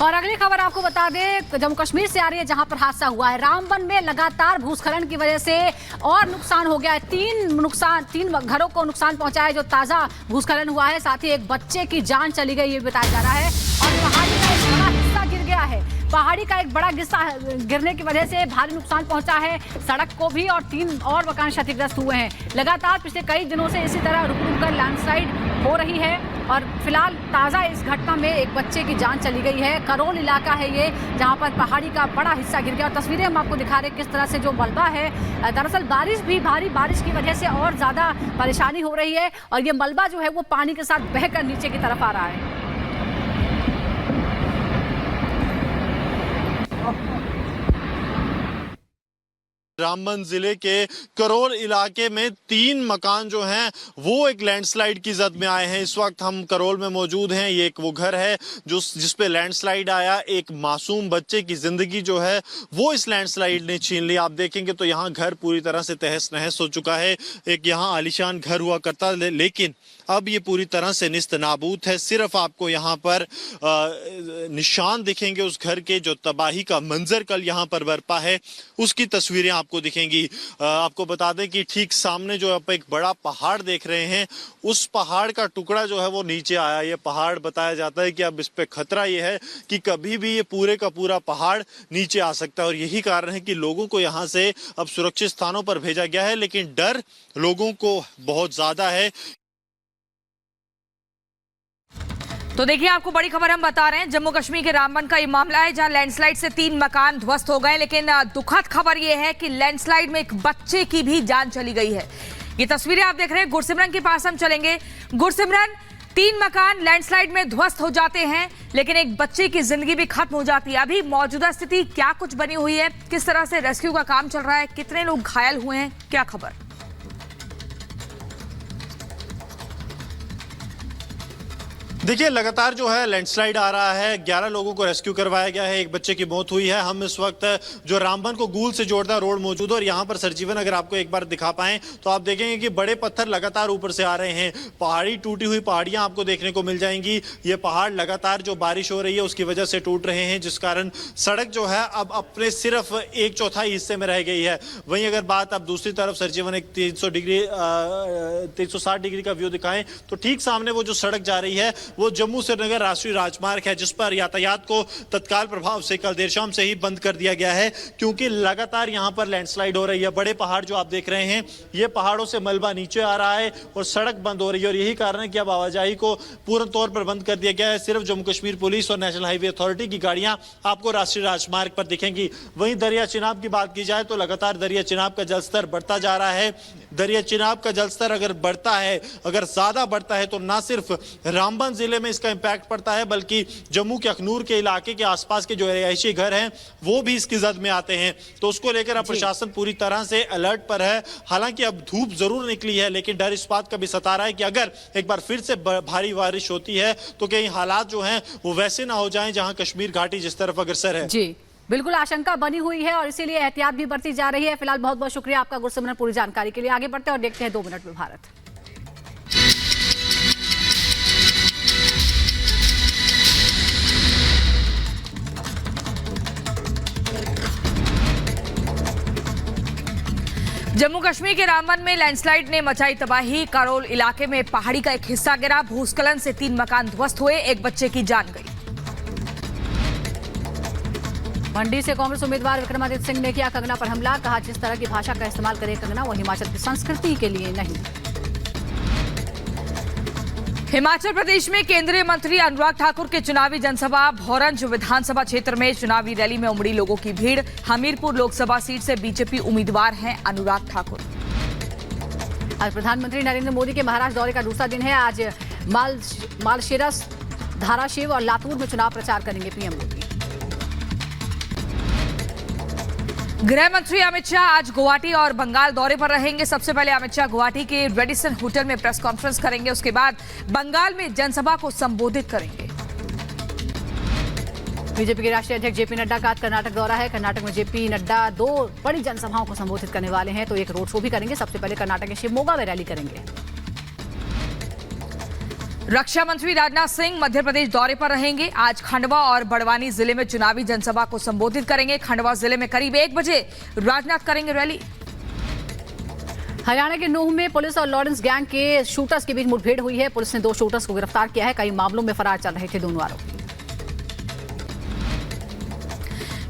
और अगली खबर आपको बता दें, जम्मू कश्मीर से आ रही है, जहां पर हादसा हुआ है। रामबन में लगातार भूस्खलन की वजह से और नुकसान हो गया है। तीन घरों को नुकसान पहुंचा है जो ताजा भूस्खलन हुआ है। साथ ही एक बच्चे की जान चली गई, ये बताया जा रहा है। और पहाड़ी का एक बड़ा हिस्सा गिर गया है। पहाड़ी का एक बड़ा हिस्सा गिरने की वजह से भारी नुकसान पहुंचा है सड़क को भी, और 3 और मकान क्षतिग्रस्त हुए हैं। लगातार पिछले कई दिनों से इसी तरह रुक रुक कर लैंडस्लाइड हो रही है। और फिलहाल ताज़ा इस घटना में एक बच्चे की जान चली गई है। करोल इलाका है ये, जहां पर पहाड़ी का बड़ा हिस्सा गिर गया। और तस्वीरें हम आपको दिखा रहे हैं किस तरह से जो मलबा है, दरअसल भारी बारिश की वजह से और ज़्यादा परेशानी हो रही है। और ये मलबा जो है वो पानी के साथ बहकर नीचे की तरफ आ रहा है। रामबन जिले के करोल इलाके में 3 मकान जो हैं वो एक लैंडस्लाइड की जद में आए हैं। इस वक्त हम करोल में मौजूद हैं। ये एक वो घर है जिस पे लैंडस्लाइड आया। एक मासूम बच्चे की जिंदगी जो है वो इस लैंडस्लाइड ने छीन ली। आप देखेंगे तो यहाँ घर पूरी तरह से तहस नहस हो चुका है। एक यहाँ आलीशान घर हुआ करता, लेकिन अब ये पूरी तरह से निस्त नाबूद है। सिर्फ आपको यहाँ पर निशान दिखेंगे उस घर के। जो तबाही का मंजर कल यहाँ पर बरपा है उसकी तस्वीरें आपको दिखेंगी। आपको बता दें कि ठीक सामने जो आप एक बड़ा पहाड़ देख रहे हैं, उस पहाड़ का टुकड़ा जो है वो नीचे आया। ये पहाड़ बताया जाता है कि अब इस पे खतरा ये है कि कभी भी ये पूरे का पूरा पहाड़ नीचे आ सकता है। और यही कारण है कि लोगों को यहाँ से अब सुरक्षित स्थानों पर भेजा गया है, लेकिन डर लोगों को बहुत ज्यादा है। तो देखिए, आपको बड़ी खबर हम बता रहे हैं। जम्मू कश्मीर के रामबन का ये मामला है जहां लैंडस्लाइड से 3 मकान ध्वस्त हो गए, लेकिन दुखद खबर ये है कि लैंडस्लाइड में एक बच्चे की भी जान चली गई है। ये तस्वीरें आप देख रहे हैं। गुरसिमरन के पास हम चलेंगे। गुरसिमरन, 3 मकान लैंडस्लाइड में ध्वस्त हो जाते हैं, लेकिन एक बच्चे की जिंदगी भी खत्म हो जाती है। अभी मौजूदा स्थिति क्या कुछ बनी हुई है? किस तरह से रेस्क्यू का काम चल रहा है? कितने लोग घायल हुए हैं? क्या खबर? देखिए, लगातार जो है लैंडस्लाइड आ रहा है। 11 लोगों को रेस्क्यू करवाया गया है, एक बच्चे की मौत हुई है। हम इस वक्त जो रामबन को गूल से जोड़ता रोड मौजूद है, और यहाँ पर सरजीवन अगर आपको एक बार दिखा पाएं तो आप देखेंगे कि बड़े पत्थर लगातार ऊपर से आ रहे हैं। पहाड़ी टूटी हुई पहाड़ियाँ आपको देखने को मिल जाएंगी। ये पहाड़ लगातार जो बारिश हो रही है उसकी वजह से टूट रहे हैं, जिस कारण सड़क जो है अब अपने सिर्फ 1/4 हिस्से में रह गई है। वहीं अगर बात अब दूसरी तरफ सरजीवन एक 360 डिग्री का व्यू दिखाएं तो ठीक सामने वो जो सड़क जा रही है वो जम्मू श्रीनगर राष्ट्रीय राजमार्ग है, जिस पर यातायात को तत्काल प्रभाव से कल देर शाम से ही बंद कर दिया गया है, क्योंकि लगातार यहां पर लैंडस्लाइड हो रही है। बड़े पहाड़ जो आप देख रहे हैं, ये पहाड़ों से मलबा नीचे आ रहा है और सड़क बंद हो रही है। और यही कारण है कि अब आवाजाही को पूर्ण तौर पर बंद कर दिया गया है। सिर्फ जम्मू कश्मीर पुलिस और नेशनल हाईवे अथॉरिटी की गाड़ियां आपको राष्ट्रीय राजमार्ग पर दिखेंगी। वहीं दरिया चिनाब की बात की जाए तो लगातार दरिया चिनाब का जलस्तर बढ़ता जा रहा है। दरिया चिनाब का जलस्तर अगर बढ़ता है, अगर ज्यादा बढ़ता है, तो ना सिर्फ रामबन जिले में इसका इंपैक्ट पड़ता है, बल्कि जम्मू के अखनूर के इलाके के आसपास के जो रिहायशी घर हैं वो भी इसकी जद में आते हैं। तो उसको लेकर अब प्रशासन पूरी तरह से अलर्ट पर है। हालांकि अब धूप जरूर निकली है, लेकिन डर इस बात का भी सता रहा है कि अगर एक बार फिर से भारी बारिश होती है तो कहीं हालात जो हैं वो वैसे ना हो जाएं जहां कश्मीर घाटी जिस तरफ अग्रसर है। जी बिल्कुल, आशंका बनी हुई है और इसीलिए एहतियात भी बरती जा रही है। फिलहाल बहुत बहुत शुक्रिया आपका गुरसिमरन, पूरी जानकारी के लिए। आगे बढ़ते हैं और देखते हैं 2 मिनट में भारत। जम्मू कश्मीर के रामबन में लैंडस्लाइड ने मचाई तबाही। करोल इलाके में पहाड़ी का एक हिस्सा गिरा। भूस्खलन से 3 मकान ध्वस्त हुए, एक बच्चे की जान गई। मंडी से कांग्रेस उम्मीदवार विक्रमादित्य सिंह ने किया कंगना पर हमला। कहा, जिस तरह की भाषा का इस्तेमाल करे कंगना वो हिमाचल की संस्कृति के लिए नहीं। हिमाचल प्रदेश में केंद्रीय मंत्री अनुराग ठाकुर के चुनावी जनसभा। भोरंज विधानसभा क्षेत्र में चुनावी रैली में उमड़ी लोगों की भीड़। हमीरपुर लोकसभा सीट से बीजेपी उम्मीदवार हैं अनुराग ठाकुर। आज प्रधानमंत्री नरेंद्र मोदी के महाराष्ट्र दौरे का दूसरा दिन है। आज मालशेरस, धाराशिव और लातूर में चुनाव प्रचार करेंगे पीएम मोदी। गृह मंत्री अमित शाह आज गुवाहाटी और बंगाल दौरे पर रहेंगे। सबसे पहले अमित शाह गुवाहाटी के रेडिसन होटल में प्रेस कॉन्फ्रेंस करेंगे। उसके बाद बंगाल में जनसभा को संबोधित करेंगे। बीजेपी के राष्ट्रीय अध्यक्ष जेपी नड्डा का आज कर्नाटक दौरा है। कर्नाटक में जेपी नड्डा 2 बड़ी जनसभाओं को संबोधित करने वाले हैं, तो एक रोड शो भी करेंगे। सबसे पहले कर्नाटक के शिवमोगा में रैली करेंगे। रक्षा मंत्री राजनाथ सिंह मध्य प्रदेश दौरे पर रहेंगे। आज खंडवा और बड़वानी जिले में चुनावी जनसभा को संबोधित करेंगे। खंडवा जिले में करीब 1 बजे राजनाथ करेंगे रैली। हरियाणा के नूह में पुलिस और लॉरेंस गैंग के शूटर्स के बीच मुठभेड़ हुई है। पुलिस ने 2 शूटर्स को गिरफ्तार किया है। कई मामलों में फरार चल रहे थे दोनों आरोपी।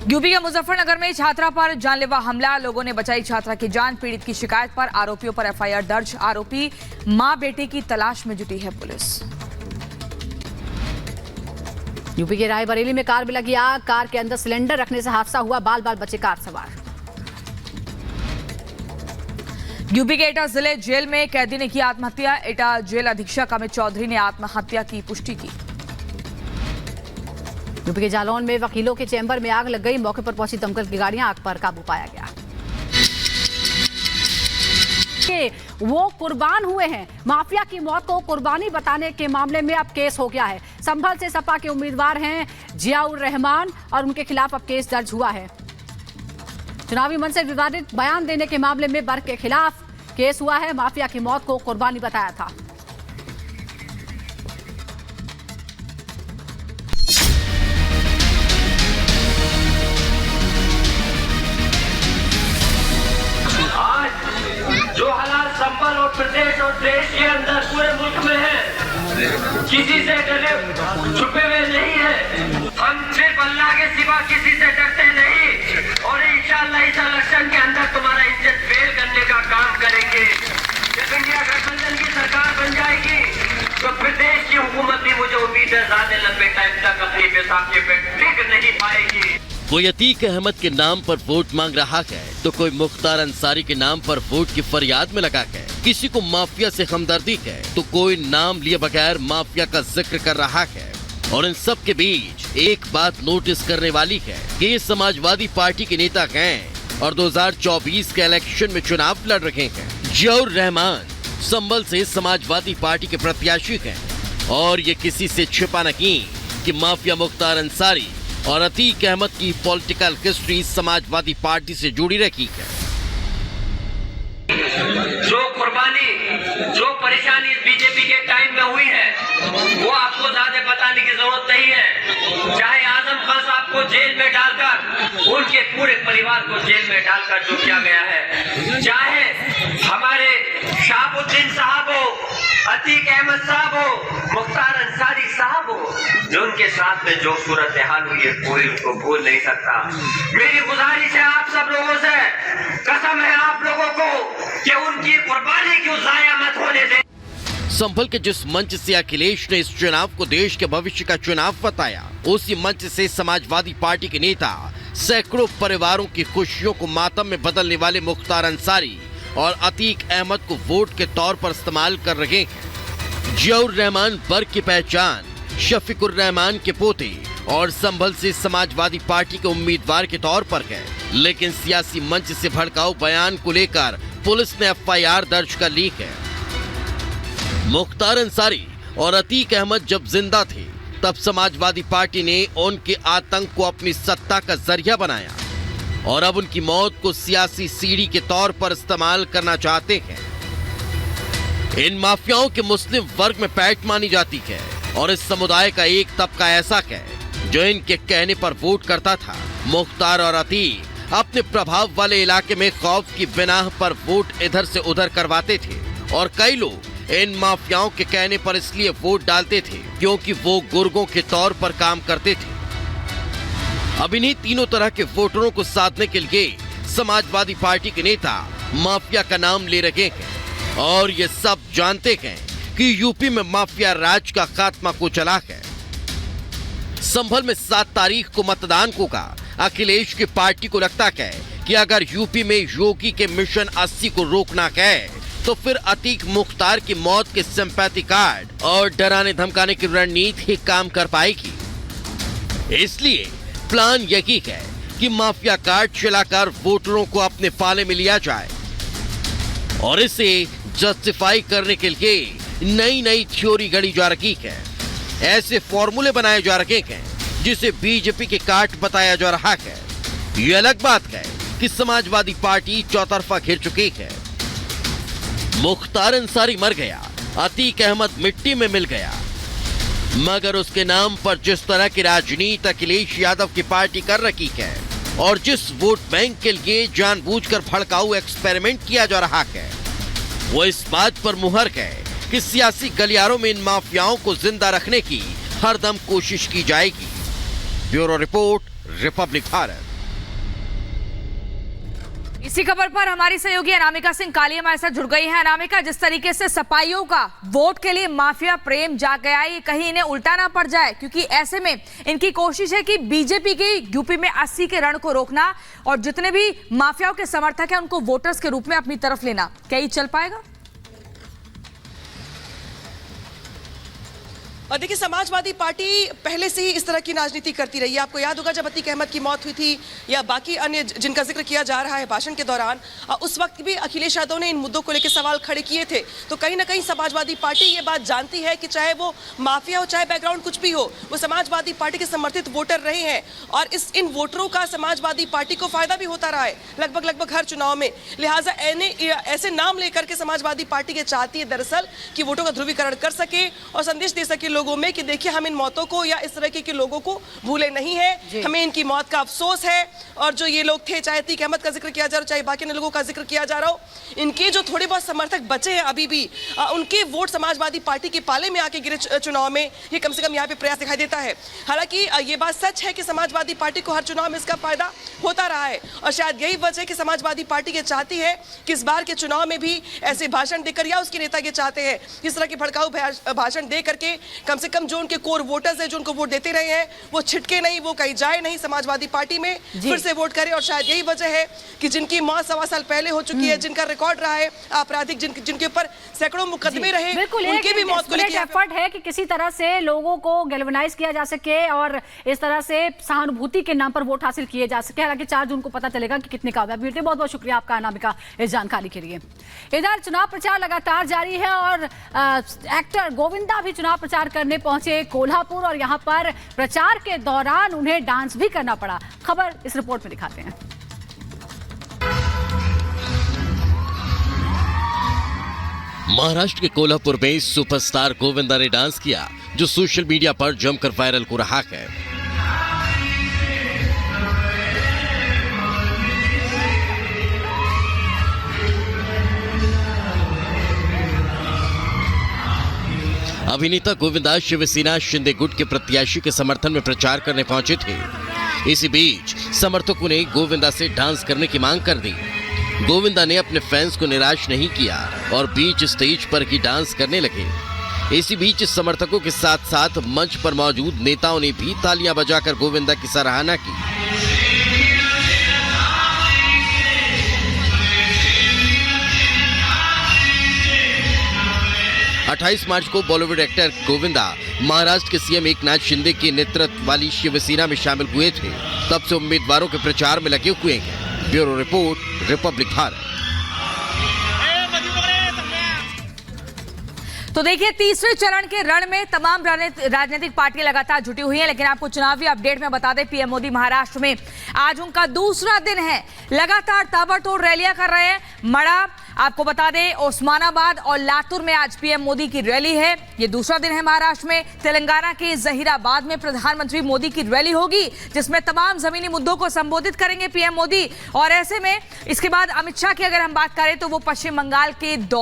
यूपी के मुजफ्फरनगर में छात्रा पर जानलेवा हमला, लोगों ने बचाई छात्रा की जान। पीड़ित की शिकायत पर आरोपियों पर एफआईआर दर्ज। आरोपी मां बेटे की तलाश में जुटी है पुलिस। यूपी के रायबरेली में कार में लगी आग, कार के अंदर सिलेंडर रखने से हादसा हुआ, बाल बाल बचे कार सवार। यूपी के एटा जिले जेल में कैदी ने की आत्महत्या। एटा जेल अधीक्षक अमित चौधरी ने आत्महत्या की पुष्टि की। यूपी के जालौन में वकीलों के चैम्बर में आग लग गई, मौके पर पहुंची दमकल की गाड़ियां, आग पर काबू पाया गया। वो कुर्बान हुए हैं। माफिया की मौत को कुर्बानी बताने के मामले में अब केस हो गया है। संभल से सपा के उम्मीदवार हैं जियाउर रहमान और उनके खिलाफ अब केस दर्ज हुआ है। चुनावी मंच से विवादित बयान देने के मामले में बर्क के खिलाफ केस हुआ है। माफिया की मौत को कुर्बानी बताया था। जो हालात संभल और प्रदेश और देश के अंदर पूरे मुल्क में है, किसी से डरे छुपे हुए नहीं है। हम सिर्फ अल्लाह के सिवा किसी से डरते नहीं और इंशाअल्लाह इस इलेक्शन के अंदर तुम्हारा इज्जत फेल करने का काम करेंगे। जब इंडिया गठबंधन की सरकार बन जाएगी तो प्रदेश की हुकूमत भी, मुझे उम्मीद है, ज्यादा लंबे टाइम तक अपनी बेसाखी पे टिक नहीं पाएगी। कोई अतीक अहमद के नाम पर वोट मांग रहा है तो कोई मुख्तार अंसारी के नाम पर वोट की फरियाद में लगा है। किसी को माफिया से हमदर्दी है तो कोई नाम लिए बगैर माफिया का जिक्र कर रहा है। और इन सब के बीच एक बात नोटिस करने वाली है कि ये समाजवादी पार्टी के नेता हैं और 2024 के इलेक्शन में चुनाव लड़ रहे हैं। जियाउर रहमान संभल से समाजवादी पार्टी के प्रत्याशी हैं और ये किसी से छिपा नहीं कि माफिया मुख्तार अंसारी और अतीक अहमद की पॉलिटिकल हिस्ट्री समाजवादी पार्टी से जुड़ी रही है। जो कुर्बानी, जो परेशानी बीजेपी के टाइम में हुई है वो आपको ज्यादा बताने की जरूरत नहीं है। चाहे आजम खान साहब को जेल में डालकर, उनके पूरे परिवार को जेल में डालकर जो किया गया है, चाहे हमारे शाहबुद्दीन साहब हो, अतीक अहमद साहब हो, मुख्तार अंसारी साहब हो, जो उनके साथ में जो सूरत हाल हुई है कोई उनको भूल नहीं सकता। मेरी गुजारिश है आप सब लोगों से, कसम है आप लोगों को कि उनकी कुर्बानी क्यों जाया मत होने दें। संभल के जिस मंच से अखिलेश ने इस चुनाव को देश के भविष्य का चुनाव बताया, उसी मंच से समाजवादी पार्टी के नेता सैकड़ों परिवारों की खुशियों को मातम में बदलने वाले मुख्तार अंसारी और अतीक अहमद को वोट के तौर पर इस्तेमाल कर रहे हैं। जियाउर रहमान बर्क की पहचान शफीकुर रहमान के पोते और संभल से समाजवादी पार्टी के उम्मीदवार के तौर पर है, लेकिन सियासी मंच से भड़काऊ बयान को लेकर पुलिस ने एफआईआर दर्ज कर ली है। मुख्तार अंसारी और अतीक अहमद जब जिंदा थे तब समाजवादी पार्टी ने उनके आतंक को अपनी सत्ता का जरिया बनाया और अब उनकी मौत को सियासी सीढ़ी के तौर पर इस्तेमाल करना चाहते हैं। इन माफियाओं के मुस्लिम वर्ग में पैठ मानी जाती है और इस समुदाय का एक तबका ऐसा है जो इनके कहने पर वोट करता था। मुख्तार और अतीक अपने प्रभाव वाले इलाके में खौफ की बिनाह पर वोट इधर से उधर करवाते थे और कई लोग इन माफियाओं के कहने पर इसलिए वोट डालते थे क्योंकि वो गुर्गों के तौर पर काम करते थे। अब इन्हीं तीनों तरह के वोटरों को साधने के लिए समाजवादी पार्टी के नेता माफिया का नाम ले रहे हैं और ये सब जानते हैं कि यूपी में माफिया राज का खात्मा को चला है। संभल में 7 तारीख को मतदान होगा। अखिलेश की पार्टी को लगता है कि अगर यूपी में योगी के मिशन 80 को रोकना है तो फिर अतीक मुख्तार की मौत के सिंपैथी कार्ड और डराने धमकाने की रणनीति ही काम कर पाएगी। इसलिए प्लान यही है कि माफिया कार्ड चलाकर वोटरों को अपने पाले में लिया जाए और इसे जस्टिफाई करने के लिए नई नई थ्योरी गढ़ी जा रही है। ऐसे फॉर्मूले बनाए जा रहे हैं जिसे बीजेपी के काट बताया जा रहा है। ये अलग बात है कि समाजवादी पार्टी चौतरफा घिर चुकी है। मुख्तार अंसारी मर गया, अतीक अहमद मिट्टी में मिल गया, मगर उसके नाम पर जिस तरह की राजनीति अखिलेश यादव की पार्टी कर रखी है और जिस वोट बैंक के लिए जानबूझकर भड़काऊ एक्सपेरिमेंट किया जा रहा है, वो इस बात पर मुहर है कि सियासी गलियारों में इन माफियाओं को जिंदा रखने की हरदम कोशिश की जाएगी। Bureau report, Republic Bharat. इसी खबर पर हमारी सहयोगी अनामिका सिंह काली हमारे साथ जुड़ गई है। अनामिका, जिस तरीके से सपाइयों का वोट के लिए माफिया प्रेम जाग गया है, ये कहीं इन्हें उल्टा ना पड़ जाए, क्योंकि ऐसे में इनकी कोशिश है कि बीजेपी के यूपी में 80 के रण को रोकना और जितने भी माफियाओं के समर्थक हैं उनको वोटर्स के रूप में अपनी तरफ लेना। क्या ये चल पाएगा? और देखिए, समाजवादी पार्टी पहले से ही इस तरह की राजनीति करती रही है। आपको याद होगा जब अतीक अहमद की मौत हुई थी या बाकी अन्य जिनका जिक्र किया जा रहा है भाषण के दौरान, उस वक्त भी अखिलेश यादव ने इन मुद्दों को लेकर सवाल खड़े किए थे। तो कहीं ना कहीं समाजवादी पार्टी ये बात जानती है कि चाहे वो माफिया हो, चाहे बैकग्राउंड कुछ भी हो, वो समाजवादी पार्टी के समर्थित वोटर रहे हैं और इन वोटरों का समाजवादी पार्टी को फायदा भी होता रहा है लगभग हर चुनाव में। लिहाजा ऐसे नाम लेकर के समाजवादी पार्टी के चाहती है दरअसल कि वोटों का ध्रुवीकरण कर सके और संदेश दे सके लोगों में कि देखिए, हम इन मौतों को या इस तरह के लोगों को भूले नहीं है, हमें इनकी मौत का अफसोस है। और जो ये लोग थे, चाहे अतीक अहमद का जिक्र किया जा रहा हो, चाहे बाकी अन्य लोगों का जिक्र किया जा रहा हो, इनके जो थोड़े बहुत समर्थक बचे हैं अभी भी, उनके वोट समाजवादी पार्टी के पाले में आके गिरे चुनाव में, ये कम से कम यहाँ पे प्रयास दिखाई देता है। हालांकि ये बात सच है कि समाजवादी पार्टी को हर चुनाव में इसका फायदा होता रहा है और शायद यही वजह है कि समाजवादी पार्टी ये चाहती है कि इस बार के चुनाव में भी ऐसे भाषण देकर, या उसके नेता ये चाहते हैं इस तरह के भड़काऊ भाषण दे करके कम से कम जो उनके कोर वोटर्स हैं, जो उनको वोट देते रहे हैं, वो छिटके नहीं, वो कहीं जाए नहीं समाजवादी पार्टी में, फिर से वोट करें। और शायद यही वजह है कि जिनकी मौत 1.25 साल पहले हो चुकी है, जिनका रिकॉर्ड रहा है आपराधिक, जिनके ऊपर सैकड़ों मुकदमे रहे, उनकी भी मौत को लेकर एफर्ट है कि किसी तरह से लोगों को गैल्वेनाइज किया जा सके और इस तरह से सहानुभूति के नाम पर वोट हासिल किए जा सके। हालांकि 4 जून को पता चलेगा कि कितने कामयाब हुए थे। बहुत बहुत शुक्रिया आपका अनामिका इस जानकारी के लिए। इधर चुनाव प्रचार लगातार जारी है और एक्टर गोविंदा भी चुनाव प्रचार करने पहुंचे कोल्हापुर और यहां पर प्रचार के दौरान उन्हें डांस भी करना पड़ा। खबर इस रिपोर्ट में दिखाते हैं। महाराष्ट्र के कोल्हापुर में सुपरस्टार गोविंदा ने डांस किया, जो सोशल मीडिया पर जमकर वायरल हो रहा है। अभिनेता गोविंदा शिवसेना शिंदे गुट के प्रत्याशी के समर्थन में प्रचार करने पहुंचे थे। इसी बीच समर्थकों ने गोविंदा से डांस करने की मांग कर दी। गोविंदा ने अपने फैंस को निराश नहीं किया और बीच स्टेज पर ही डांस करने लगे। इसी बीच समर्थकों के साथ साथ मंच पर मौजूद नेताओं ने भी तालियां बजाकर गोविंदा की सराहना की। 28 मार्च को बॉलीवुड एक्टर गोविंदा महाराष्ट्र के सीएम एकनाथ शिंदे के नेतृत्व वाली शिवसेना में शामिल हुए थे। तब से उम्मीदवारों के प्रचार में लगे हुए हैं। Bureau report, Republic Bharat. तो देखिए, तीसरे चरण के रण में तमाम राजनीतिक पार्टियां लगातार जुटी हुई हैं, लेकिन आपको चुनावी अपडेट में बता दें, पीएम मोदी महाराष्ट्र में आज उनका दूसरा दिन है। लगातार ताबड़तोड़ रैलियां कर रहे हैं। मड़ा, आपको बता दें, ओस्मानाबाद और लातूर में आज पीएम मोदी की रैली है। ये दूसरा दिन है महाराष्ट्र में। तेलंगाना के जहीराबाद में प्रधानमंत्री मोदी की रैली होगी, जिसमें तमाम जमीनी मुद्दों को संबोधित करेंगे पीएम मोदी। और ऐसे में इसके बाद अमित शाह की अगर हम बात करें तो वो पश्चिम बंगाल के दौरे